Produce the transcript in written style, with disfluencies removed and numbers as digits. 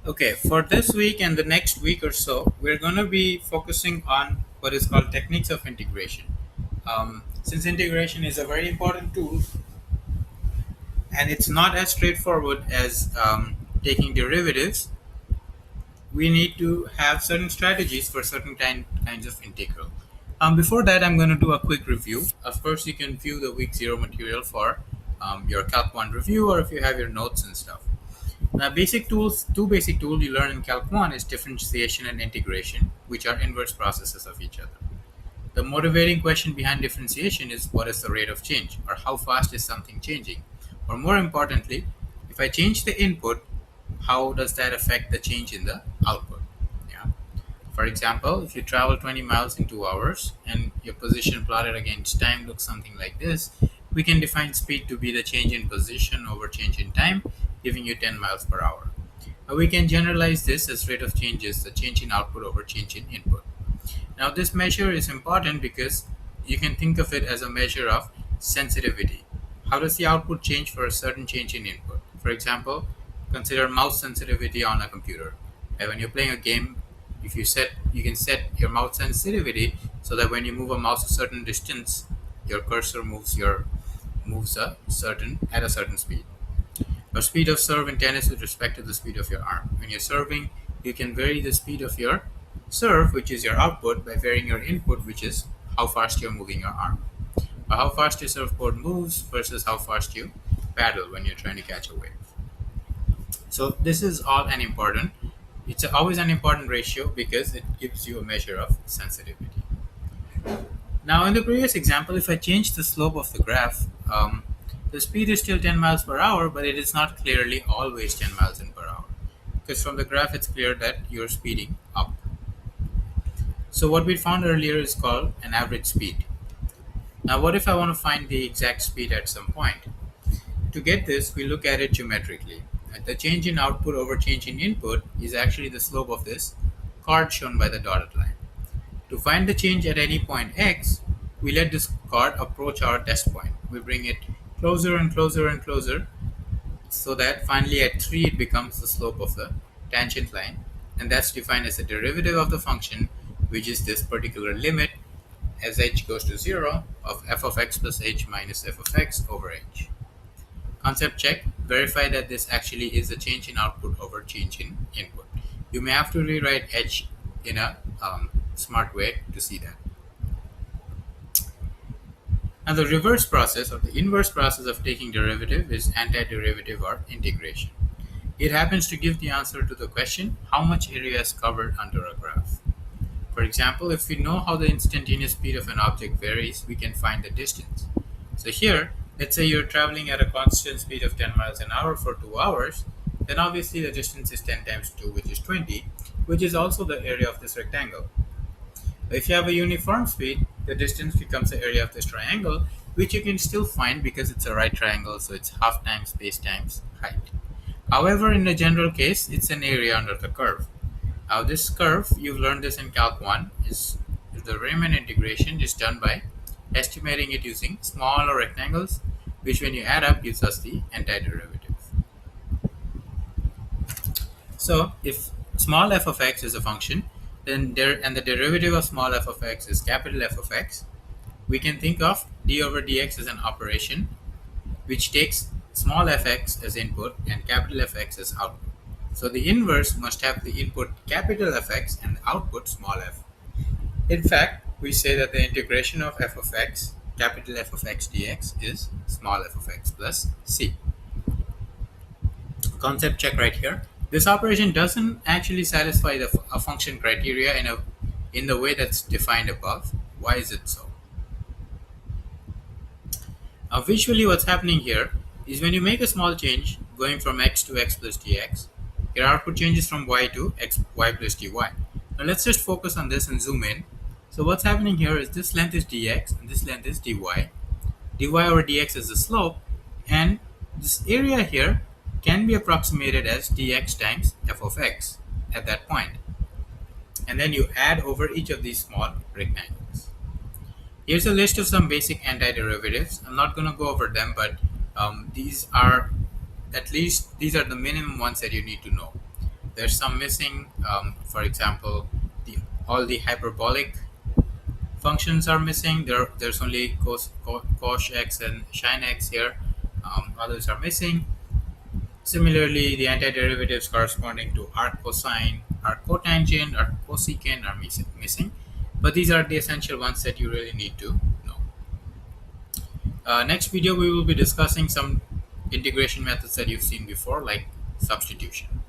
Okay, for this week and the next week or so, we're going to be focusing on what is called techniques of integration. Since integration is a very important tool and it's not as straightforward as taking derivatives, we need to have certain strategies for certain kinds of integral. Before that, I'm going to do a quick review. Of course, you can view the week zero material for your Calc 1 review or if you have your notes and stuff. Two basic tools you learn in Calc 1 is differentiation and integration, which are inverse processes of each other. The motivating question behind differentiation is what is the rate of change, or how fast is something changing? Or more importantly, if I change the input, how does that affect the change in the output? Yeah. For example, if you travel 20 miles in 2 hours and your position plotted against time looks something like this, we can define speed to be the change in position over change in time, giving you 10 miles per hour. We can generalize this as rate of change is the change in output over change in input. Now, this measure is important because you can think of it as a measure of sensitivity. How does the output change for a certain change in input? For example, consider mouse sensitivity on a computer. When you're playing a game, if you can set your mouse sensitivity so that when you move a mouse a certain distance, your cursor moves at a certain speed. Your speed of serve in tennis with respect to the speed of your arm. When you're serving, you can vary the speed of your serve, which is your output, by varying your input, which is how fast you're moving your arm. Or how fast your surfboard moves versus how fast you paddle when you're trying to catch a wave. So this is all an important. It's always an important ratio because it gives you a measure of sensitivity. Now, in the previous example, if I change the slope of the graph, the speed is still 10 miles per hour, but it is not clearly always 10 miles per hour. Because from the graph, it's clear that you're speeding up. So what we found earlier is called an average speed. Now, what if I want to find the exact speed at some point? To get this, we look at it geometrically. The change in output over change in input is actually the slope of this chord shown by the dotted line. To find the change at any point x, we let this chord approach our test point. We bring it closer and closer and closer so that finally at 3 it becomes the slope of the tangent line, and that's defined as the derivative of the function, which is this particular limit as h goes to 0 of f of x plus h minus f of x over h. Concept check, verify that this actually is a change in output over change in input. You may have to rewrite h in a smart way to see that. Now the reverse process or the inverse process of taking derivative is antiderivative or integration. It happens to give the answer to the question how much area is covered under a graph. For example, if we know how the instantaneous speed of an object varies, we can find the distance. So here, let's say you're traveling at a constant speed of 10 miles an hour for 2 hours, then obviously the distance is 10 times 2, which is 20, which is also the area of this rectangle. If you have a uniform speed, the distance becomes the area of this triangle, which you can still find because it's a right triangle, so it's half times base times height. However, in the general case, it's an area under the curve. Now this curve, you've learned this in Calc 1, is the Riemann integration is done by estimating it using smaller rectangles, which when you add up gives us the antiderivative. So if small f of x is a function, then and the derivative of small f of x is capital F of x, we can think of d over dx as an operation which takes small fx as input and capital Fx as output. So the inverse must have the input capital Fx and the output small f. In fact, we say that the integration of f of x, capital F of x dx is small f of x plus c. Concept check right here. This operation doesn't actually satisfy a function criteria in the way that's defined above. Why is it so? Now visually what's happening here is when you make a small change going from x to x plus dx, your output changes from y to y plus dy. Now let's just focus on this and zoom in. So what's happening here is this length is dx and this length is dy. dy over dx is the slope, and this area here can be approximated as dx times f of x at that point. And then you add over each of these small rectangles. Here's a list of some basic antiderivatives. I'm not going to go over them, but these are the minimum ones that you need to know. There's some missing. For example, the all the hyperbolic functions are missing. There's only cosh x and sin x here. Others are missing. Similarly, the antiderivatives corresponding to arc cosine, arc cotangent, arc cosecant are missing. But these are the essential ones that you really need to know. Next video, we will be discussing some integration methods that you've seen before, like substitution.